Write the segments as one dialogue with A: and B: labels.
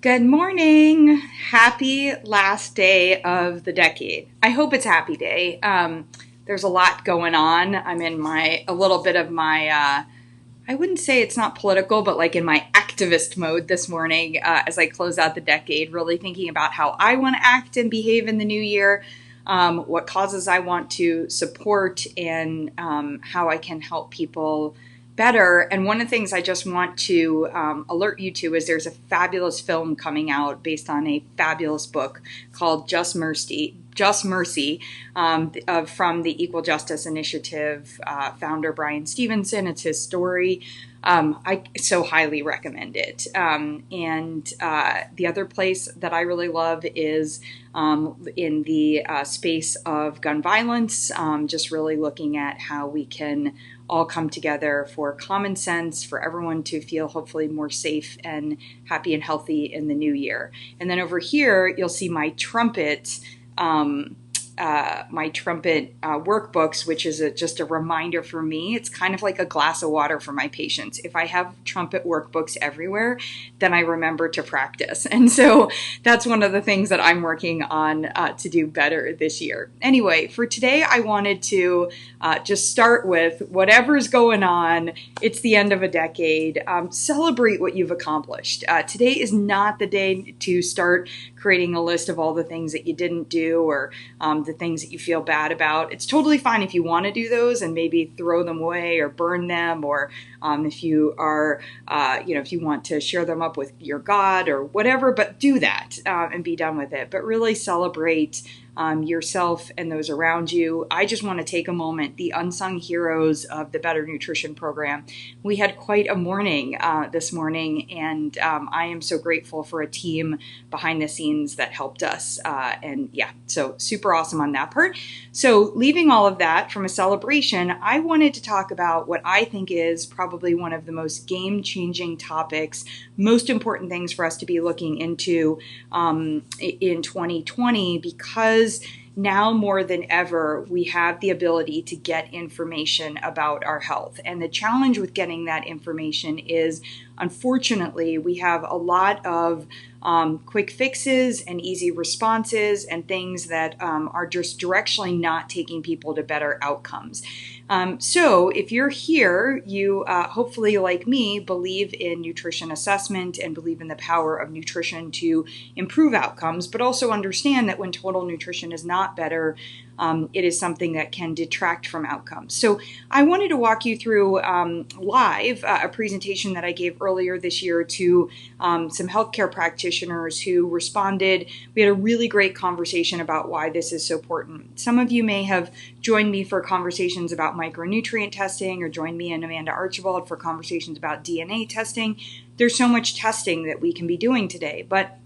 A: Good morning. Happy last day of the decade. I hope it's a happy day. There's a lot going on. I'm in a little bit of my, I wouldn't say it's not political, but like in my activist mode this morning as I close out the decade, really thinking about how I want to act and behave in the new year, what causes I want to support, and how I can help people better. And one of the things I just want to alert you to is there's a fabulous film coming out based on a fabulous book called Just Mercy, from the Equal Justice Initiative founder Brian Stevenson. It's his story. I so highly recommend it. And the other place that I really love is in the space of gun violence, just really looking at how we can all come together for common sense, for everyone to feel hopefully more safe and happy and healthy in the new year. And then over here, you'll see my trumpet workbooks, which is just a reminder for me. It's kind of like a glass of water for my patients. If I have trumpet workbooks everywhere, then I remember to practice. And so that's one of the things that I'm working on to do better this year. Anyway, for today, I wanted to just start with whatever's going on. It's the end of a decade. Celebrate what you've accomplished. Today is not the day to start creating a list of all the things that you didn't do or the things that you feel bad about. It's totally fine if you want to do those and maybe throw them away or burn them, or if you are, if you want to share them up with your God or whatever, but do that and be done with it. But really celebrate yourself and those around you. I just want to take a moment, the unsung heroes of the Better Nutrition Program. We had quite a morning this morning, and I am so grateful for a team behind the scenes that helped us. So super awesome on that part. So leaving all of that from a celebration, I wanted to talk about what I think is probably one of the most game-changing topics, most important things for us to be looking into in 2020, because now more than ever, we have the ability to get information about our health. And the challenge with getting that information is, unfortunately, we have a lot of quick fixes and easy responses and things that are just directionally not taking people to better outcomes. So if you're here, you hopefully, like me, believe in nutrition assessment and believe in the power of nutrition to improve outcomes, but also understand that when total nutrition is not better, it is something that can detract from outcomes. So I wanted to walk you through live a presentation that I gave earlier this year to some healthcare practitioners who responded. We had a really great conversation about why this is so important. Some of you may have joined me for conversations about micronutrient testing, or joined me and Amanda Archibald for conversations about DNA testing. There's so much testing that we can be doing today, but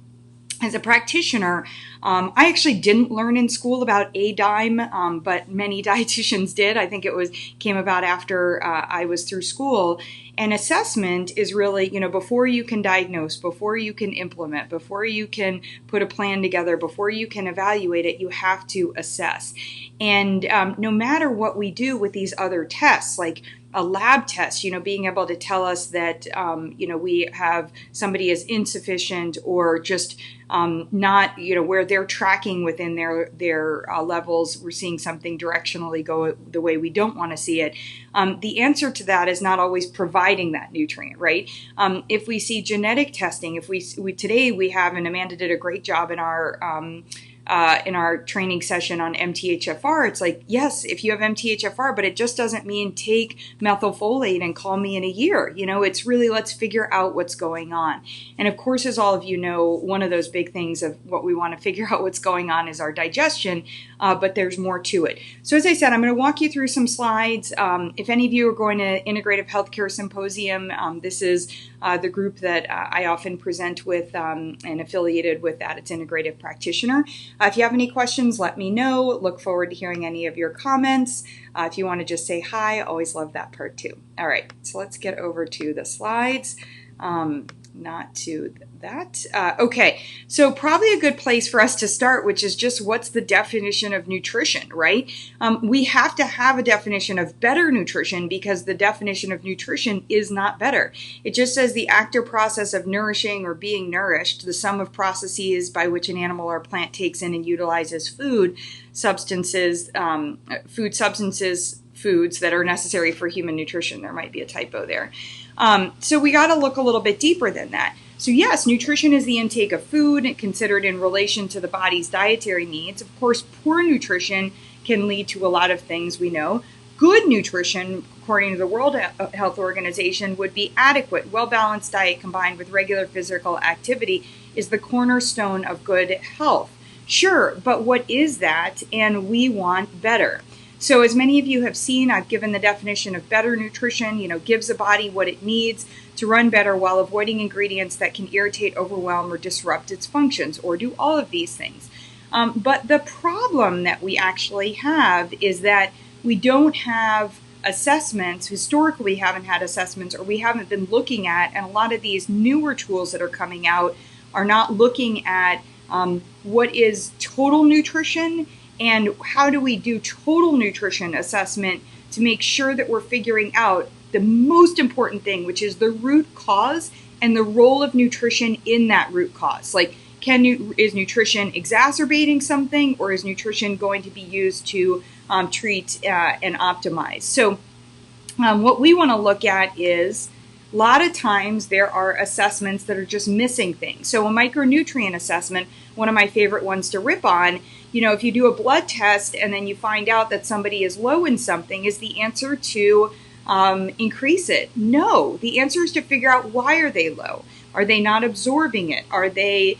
A: as a practitioner, I actually didn't learn in school about ADIME, but many dietitians did. I think it came about after I was through school. And assessment is really, before you can diagnose, before you can implement, before you can put a plan together, before you can evaluate it, you have to assess. And no matter what we do with these other tests, like a lab test, being able to tell us that, we have somebody is insufficient or just not, where they're tracking within their levels, we're seeing something directionally go the way we don't want to see it. The answer to that is not always providing that nutrient, right? If we see genetic testing, if we today we have, and Amanda did a great job in our training session on MTHFR, it's like, yes, if you have MTHFR, but it just doesn't mean take methylfolate and call me in a year. It's really, let's figure out what's going on. And of course, as all of you know, one of those big things of what we want to figure out what's going on is our digestion, but there's more to it. So as I said, I'm going to walk you through some slides. If any of you are going to Integrative Healthcare Symposium, this is the group that I often present with and affiliated with that. It's Integrative Practitioner. If you have any questions, let me know. Look forward to hearing any of your comments. If you want to just say hi, always love that part too. All right, so let's get over to the slides. not to that. Okay, so probably a good place for us to start, which is just what's the definition of nutrition, right? We have to have a definition of better nutrition because the definition of nutrition is not better. It just says the act or process of nourishing or being nourished, the sum of processes by which an animal or plant takes in and utilizes foods that are necessary for human nutrition. There might be a typo there. So we got to look a little bit deeper than that. So yes, nutrition is the intake of food considered in relation to the body's dietary needs. Of course, poor nutrition can lead to a lot of things we know. Good nutrition, according to the World Health Organization, would be adequate. Well-balanced diet combined with regular physical activity is the cornerstone of good health. Sure, but what is that? And we want better. So as many of you have seen, I've given the definition of better nutrition, gives the body what it needs to run better while avoiding ingredients that can irritate, overwhelm, or disrupt its functions, or do all of these things. But the problem that we actually have is that we don't have assessments. Historically, we haven't had assessments, or we haven't been looking at, and a lot of these newer tools that are coming out are not looking at what is total nutrition and how do we do total nutrition assessment to make sure that we're figuring out the most important thing, which is the root cause and the role of nutrition in that root cause. Like, is nutrition exacerbating something, or is nutrition going to be used to treat and optimize? So what we want to look at is, a lot of times there are assessments that are just missing things. So a micronutrient assessment, one of my favorite ones to rip on, if you do a blood test and then you find out that somebody is low in something, is the answer to increase it? No, the answer is to figure out, why are they low? Are they not absorbing it? Are they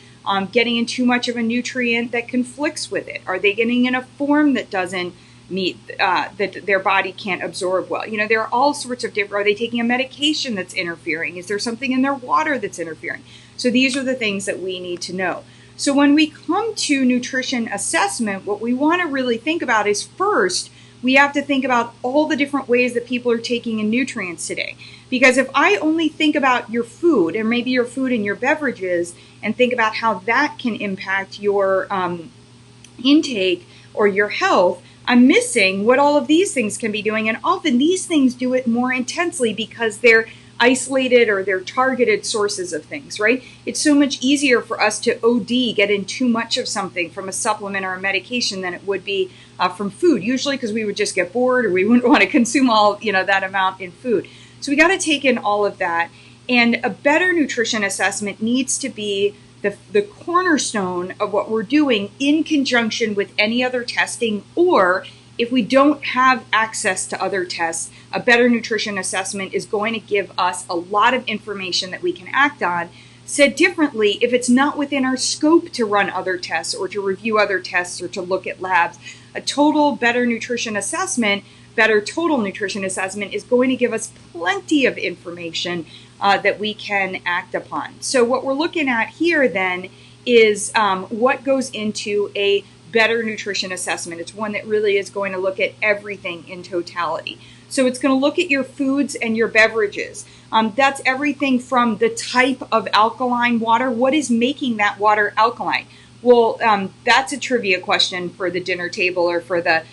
A: getting in too much of a nutrient that conflicts with it? Are they getting in a form that doesn't meet, that their body can't absorb well? There are all sorts of different, are they taking a medication that's interfering? Is there something in their water that's interfering? So these are the things that we need to know. So when we come to nutrition assessment, what we want to really think about is, first, we have to think about all the different ways that people are taking in nutrients today. Because if I only think about your food, and maybe your food and your beverages, and think about how that can impact your intake or your health, I'm missing what all of these things can be doing. And often these things do it more intensely because they're isolated or they're targeted sources of things, right? It's so much easier for us to OD, get in too much of something from a supplement or a medication, than it would be from food, usually because we would just get bored, or we wouldn't want to consume all, that amount in food. So we got to take in all of that. And a better nutrition assessment needs to be the cornerstone of what we're doing in conjunction with any other testing, or if we don't have access to other tests, a better nutrition assessment is going to give us a lot of information that we can act on. Said differently, if it's not within our scope to run other tests or to review other tests or to look at labs, a better nutrition assessment, better total nutrition assessment is going to give us plenty of information that we can act upon. So what we're looking at here then is what goes into a better nutrition assessment. It's one that really is going to look at everything in totality. So it's going to look at your foods and your beverages. That's everything from the type of alkaline water. What is making that water alkaline? Well, that's a trivia question for the dinner table, or for the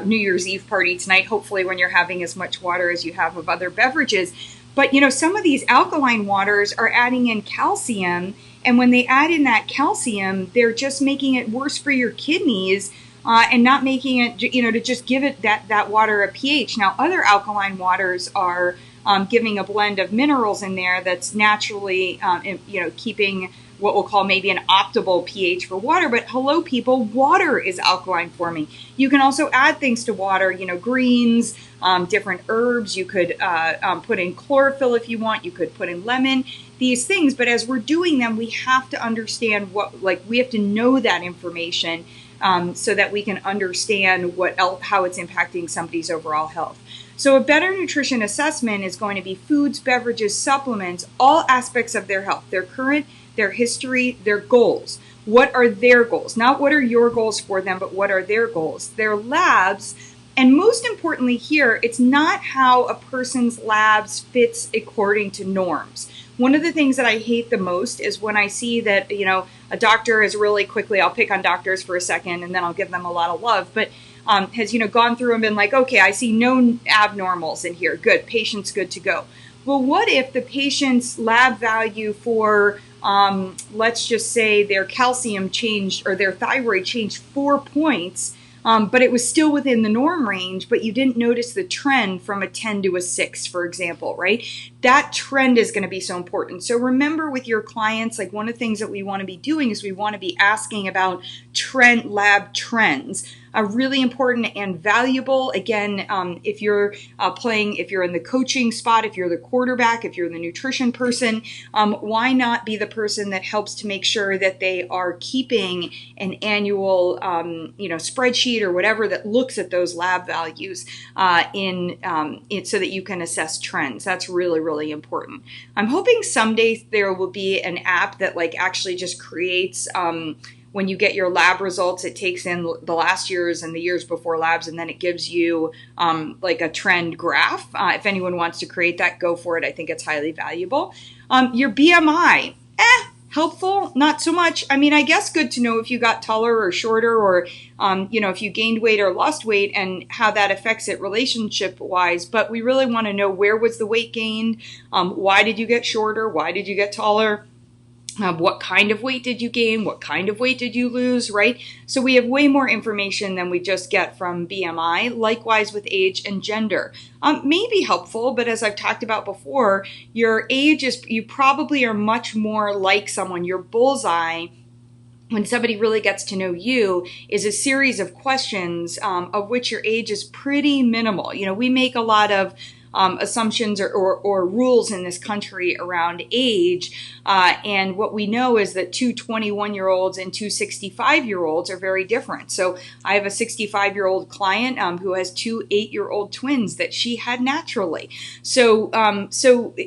A: New Year's Eve party tonight, hopefully, when you're having as much water as you have of other beverages. But, some of these alkaline waters are adding in calcium, and when they add in that calcium, they're just making it worse for your kidneys, and not making it, to just give it that water a pH. Now, other alkaline waters are giving a blend of minerals in there that's naturally, keeping what we'll call maybe an optimal pH for water. But hello, people, water is alkaline forming. You can also add things to water, greens, different herbs. You could put in chlorophyll if you want. You could put in lemon, these things. But as we're doing them, we have to understand we have to know that information so that we can understand how it's impacting somebody's overall health. So a better nutrition assessment is going to be foods, beverages, supplements, all aspects of their health, their current, their history, their goals. What are their goals? Not what are your goals for them, but what are their goals? Their labs And most importantly here, it's not how a person's labs fits according to norms. One of the things that I hate the most is when I see that, a doctor is really quickly, I'll pick on doctors for a second and then I'll give them a lot of love, but has, gone through and been like, okay, I see no abnormals in here. Good, patient's good to go. Well, what if the patient's lab value for, let's just say their calcium changed or their thyroid changed 4 points, but it was still within the norm range, but you didn't notice the trend from a 10 to a 6, for example, right? That trend is going to be so important. So remember with your clients, like one of the things that we want to be doing is we want to be asking about lab trends. Really important and valuable. Again, if you're if you're in the coaching spot, if you're the quarterback, if you're the nutrition person, why not be the person that helps to make sure that they are keeping an annual, spreadsheet or whatever that looks at those lab values so that you can assess trends. That's really, really important. I'm hoping someday there will be an app that actually just creates when you get your lab results, it takes in the last year's and the years before labs, and then it gives you a trend graph. If anyone wants to create that, go for it. I think it's highly valuable. Your BMI, helpful, not so much. I mean, I guess good to know if you got taller or shorter or, if you gained weight or lost weight and how that affects it relationship-wise. But we really want to know, where was the weight gained? Why did you get shorter? Why did you get taller? What kind of weight did you gain? What kind of weight did you lose, right? So we have way more information than we just get from BMI. Likewise with age and gender. May be helpful, but as I've talked about before, your age you probably are much more like someone. Your bullseye, when somebody really gets to know you, is a series of questions of which your age is pretty minimal. We make a lot of assumptions or rules in this country around age. And what we know is that two 21-year-olds and two 65-year-olds are very different. So I have a 65-year-old client who has two 8-year-old twins that she had naturally. So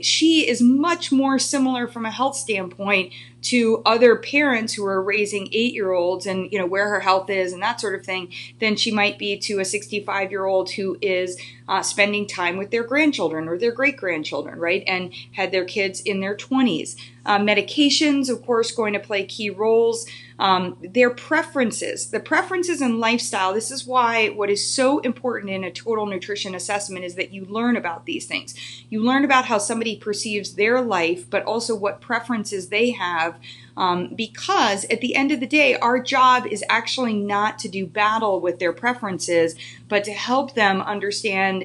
A: she is much more similar from a health standpoint to other parents who are raising 8-year-olds and, where her health is and that sort of thing, than she might be to a 65-year-old who is spending time with their grandchildren or their great-grandchildren, right? And had their kids in their 20s. Medications, of course, going to play key roles. Their preferences, the preferences and lifestyle. This is why what is so important in a total nutrition assessment is that you learn about these things. You learn about how somebody perceives their life, but also what preferences they have. Because at the end of the day, our job is actually not to do battle with their preferences, but to help them understand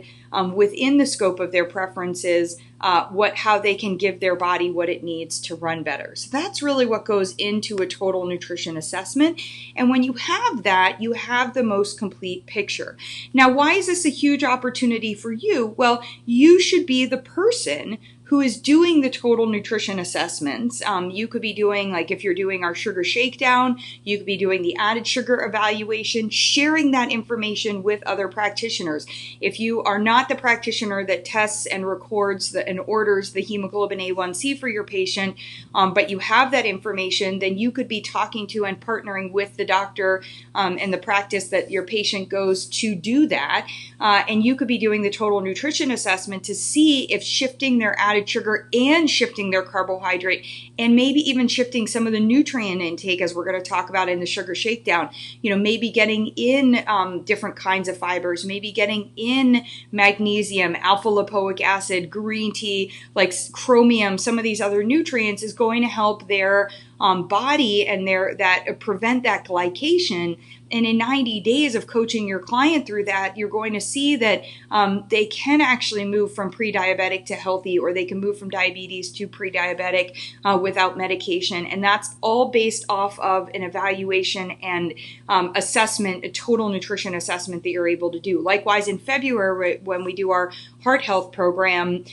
A: within the scope of their preferences how they can give their body what it needs to run better. So that's really what goes into a total nutrition assessment. And when you have that, you have the most complete picture. Now, why is this a huge opportunity for you? Well, you should be the person who is doing the total nutrition assessments. You could be doing, if you're doing our sugar shakedown, you could be doing the added sugar evaluation, sharing that information with other practitioners. If you are not the practitioner that tests and records and orders the hemoglobin A1C for your patient, but you have that information, then you could be talking to and partnering with the doctor and the practice that your patient goes to do that. And you could be doing the total nutrition assessment to see if shifting their added sugar and shifting their carbohydrate and maybe even shifting some of the nutrient intake, as we're going to talk about in the sugar shakedown, maybe getting in different kinds of fibers, maybe getting in magnesium, alpha lipoic acid, green tea, like chromium, some of these other nutrients is going to help their body and prevent that glycation. And in 90 days of coaching your client through that, you're going to see that they can actually move from pre-diabetic to healthy, or they can move from diabetes to pre-diabetic without medication. And that's all based off of an evaluation and assessment, a total nutrition assessment that you're able to do. Likewise, in February, when we do our heart health program,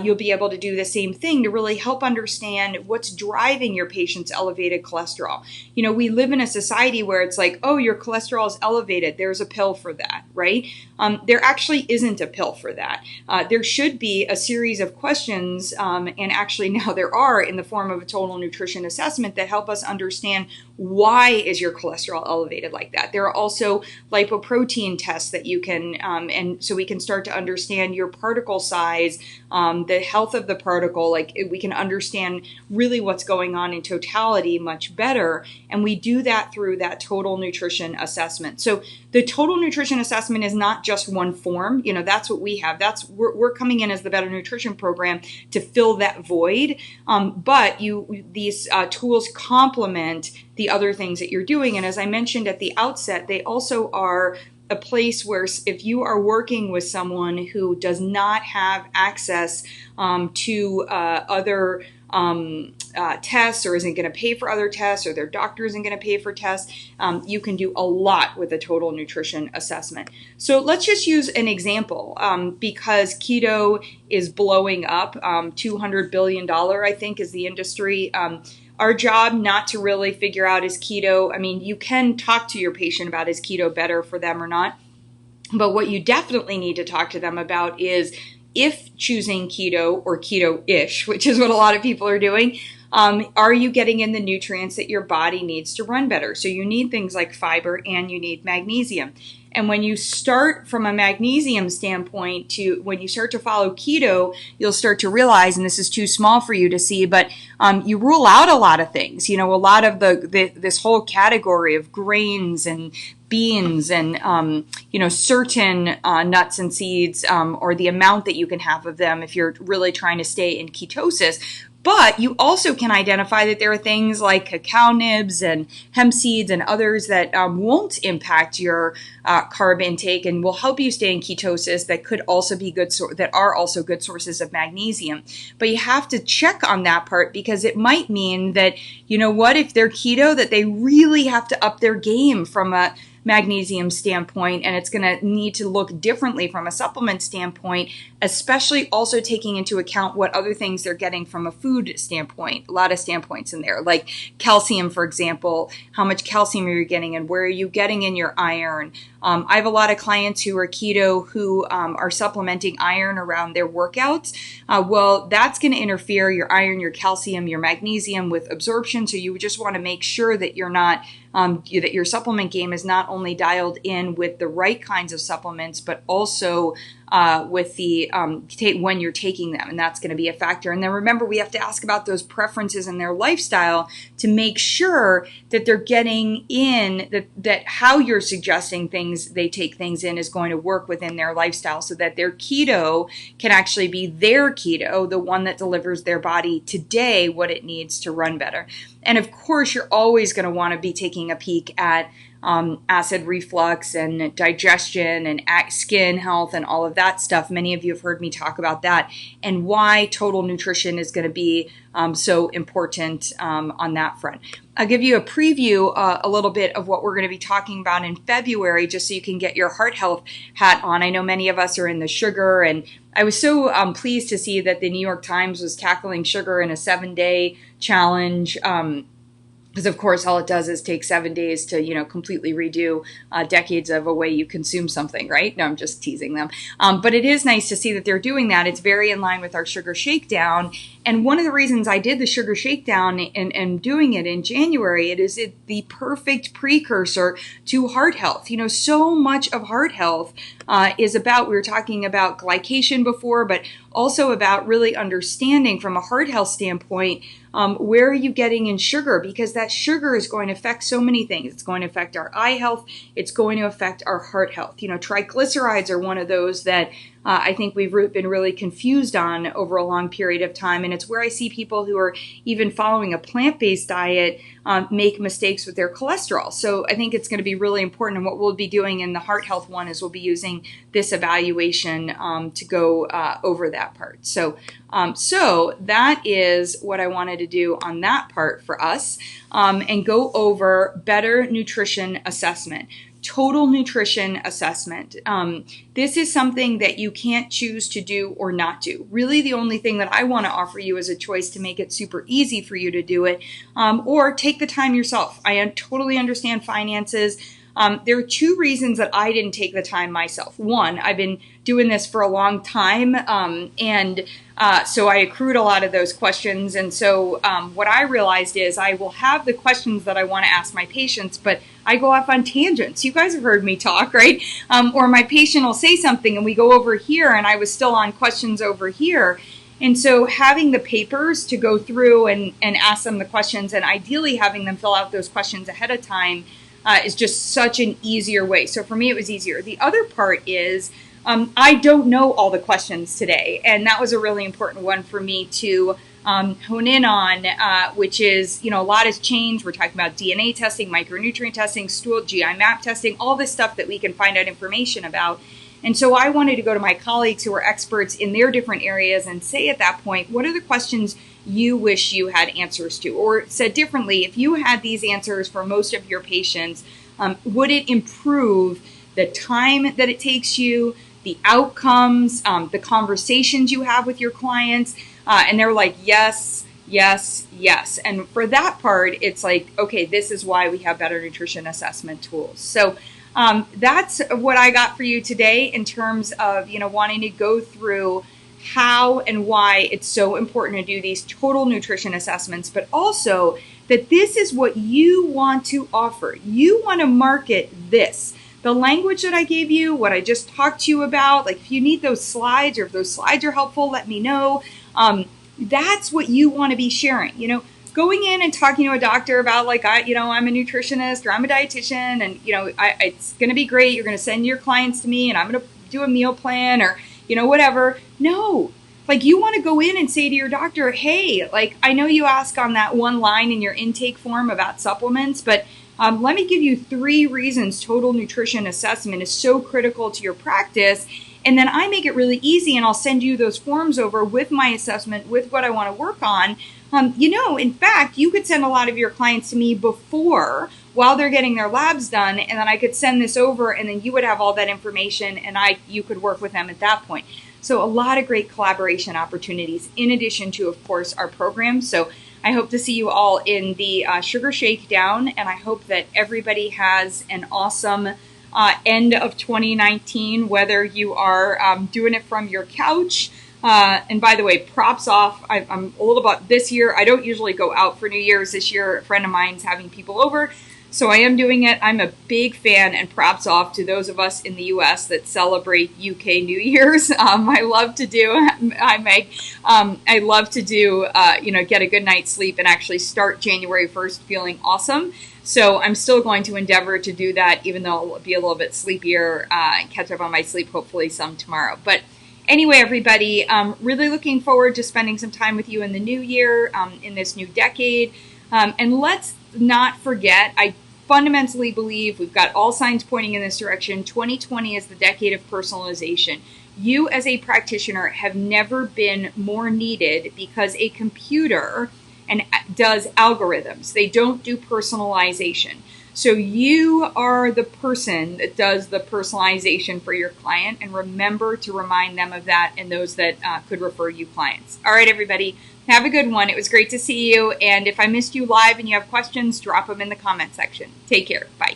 A: you'll be able to do the same thing to really help understand what's driving your patient's elevated cholesterol. You know, we live in a society where it's like, oh, your cholesterol is elevated, there's a pill for that, right? There actually isn't a pill for that. There should be a series of questions, and actually now there are, in the form of a total nutrition assessment, that help us understand why is your cholesterol elevated like that. There are also lipoprotein tests that you can, and so we can start to understand your particle size, the health of the particle. Like, we can understand really what's going on in totality much better, and we do that through that total nutrition assessment. So the total nutrition assessment is not just one form. You know, that's what we have. We're coming in as the Better Nutrition Program to fill that void. But these tools complement the other things that you're doing. And as I mentioned at the outset, they also are a place where if you are working with someone who does not have access to other tests, or isn't going to pay for other tests, or their doctor isn't going to pay for tests, you can do a lot with a total nutrition assessment. So let's just use an example, because keto is blowing up. $200 billion, I think, is the industry. Our job not to really figure out, is keto, I mean, you can talk to your patient about, is keto better for them or not? But what you definitely need to talk to them about is, if choosing keto or keto-ish, which is what a lot of people are doing, are you getting in the nutrients that your body needs to run better? So you need things like fiber and you need magnesium. And when you start from a magnesium standpoint when you start to follow keto, you'll start to realize, and this is too small for you to see, but you rule out a lot of things. You know, a lot of this whole category of grains and beans and, certain nuts and seeds, or the amount that you can have of them if you're really trying to stay in ketosis. But you also can identify that there are things like cacao nibs and hemp seeds and others that won't impact your carb intake and will help you stay in ketosis, that could also be that are also good sources of magnesium. But you have to check on that part, because it might mean that, you know what, if they're keto, that they really have to up their game from a magnesium standpoint, and it's going to need to look differently from a supplement standpoint, especially also taking into account what other things they're getting from a food standpoint. A lot of standpoints in there, like calcium, for example. How much calcium are you getting, and where are you getting in your iron? I have a lot of clients who are keto who are supplementing iron around their workouts. Well, that's going to interfere, your iron, your calcium, your magnesium, with absorption. So you just want to make sure that you're not that your supplement game is not only dialed in with the right kinds of supplements, but also with the when you're taking them, and that's going to be a factor. And then remember, we have to ask about those preferences in their lifestyle to make sure that they're getting in that how you're suggesting they take things in is going to work within their lifestyle, so that their keto can actually be their keto, the one that delivers their body today what it needs to run better. And of course, you're always going to want to be taking a peek at acid reflux and digestion and skin health and all of that stuff. Many of you have heard me talk about that, and why total nutrition is going to be so important on that front. I'll give you a preview a little bit of what we're going to be talking about in February, just so you can get your heart health hat on. I know many of us are in the sugar, and I was so pleased to see that the New York Times was tackling sugar in a 7-day challenge. Because of course, all it does is take 7 days to, completely redo decades of a way you consume something, right? No, I'm just teasing them. But it is nice to see that they're doing that. It's very in line with our sugar shakedown. And one of the reasons I did the sugar shakedown and doing it in January, it is the perfect precursor to heart health. So much of heart health is about, we were talking about glycation before, but also about really understanding from a heart health standpoint, where are you getting in sugar? Because that sugar is going to affect so many things. It's going to affect our eye health. It's going to affect our heart health. Triglycerides are one of those that I think we've been really confused on over a long period of time. And it's where I see people who are even following a plant-based diet make mistakes with their cholesterol. So I think it's going to be really important. And what we'll be doing in the heart health one is we'll be using this evaluation to go over that part. So that is what I wanted to do on that part for us, and go over better nutrition assessment. total nutrition assessment. This is something that you can't choose to do or not do. Really, the only thing that I want to offer you is a choice to make it super easy for you to do it, or take the time yourself. I totally understand finances. There are two reasons that I didn't take the time myself. One, I've been doing this for a long time, so I accrued a lot of those questions. And so what I realized is I will have the questions that I want to ask my patients, but I go off on tangents. You guys have heard me talk, right? Or my patient will say something and we go over here and I was still on questions over here. And so having the papers to go through and ask them the questions, and ideally having them fill out those questions ahead of time, is just such an easier way. So for me, it was easier. The other part is I don't know all the questions today. And that was a really important one for me to hone in on, which is, a lot has changed. We're talking about DNA testing, micronutrient testing, stool, GI map testing, all this stuff that we can find out information about. And so I wanted to go to my colleagues who are experts in their different areas and say at that point, what are the questions you wish you had answers to? Or said differently, if you had these answers for most of your patients, would it improve the time that it takes you, the outcomes, the conversations you have with your clients? And they're like, yes, yes, yes. And for that part, it's like, okay, this is why we have better nutrition assessment tools. So that's what I got for you today in terms of, wanting to go through how and why it's so important to do these total nutrition assessments, but also that this is what you want to offer. You want to market this. The language that I gave you, what I just talked to you about, like if you need those slides or if those slides are helpful, let me know. That's what you want to be sharing. Going in and talking to a doctor about like, I'm a nutritionist or I'm a dietitian and, it's going to be great. You're going to send your clients to me and I'm going to do a meal plan or, whatever. No, like you want to go in and say to your doctor, hey, like I know you ask on that one line in your intake form about supplements, but let me give you 3 reasons total nutrition assessment is so critical to your practice. And then I make it really easy and I'll send you those forms over with my assessment, with what I want to work on. In fact, you could send a lot of your clients to me while they're getting their labs done, and then I could send this over and then you would have all that information and you could work with them at that point. So a lot of great collaboration opportunities in addition to, of course, our programs. So I hope to see you all in the Sugar Shakedown, and I hope that everybody has an awesome end of 2019, whether you are doing it from your couch. And by the way, props off. I'm a little about this year. I don't usually go out for New Year's. This year, a friend of mine's having people over. So I am doing it. I'm a big fan, and props off to those of us in the U.S. that celebrate UK New Year's. I love to do, I love to do, get a good night's sleep and actually start January 1st feeling awesome. So I'm still going to endeavor to do that, even though I'll be a little bit sleepier and catch up on my sleep, hopefully some tomorrow. But anyway, everybody, really looking forward to spending some time with you in the new year, in this new decade. And let's not forget, I fundamentally believe we've got all signs pointing in this direction. 2020 is the decade of personalization. You as a practitioner have never been more needed because a computer does algorithms. They don't do personalization. So you are the person that does the personalization for your client, and remember to remind them of that and those that could refer you clients. All right, everybody, have a good one. It was great to see you. And if I missed you live and you have questions, drop them in the comment section. Take care. Bye.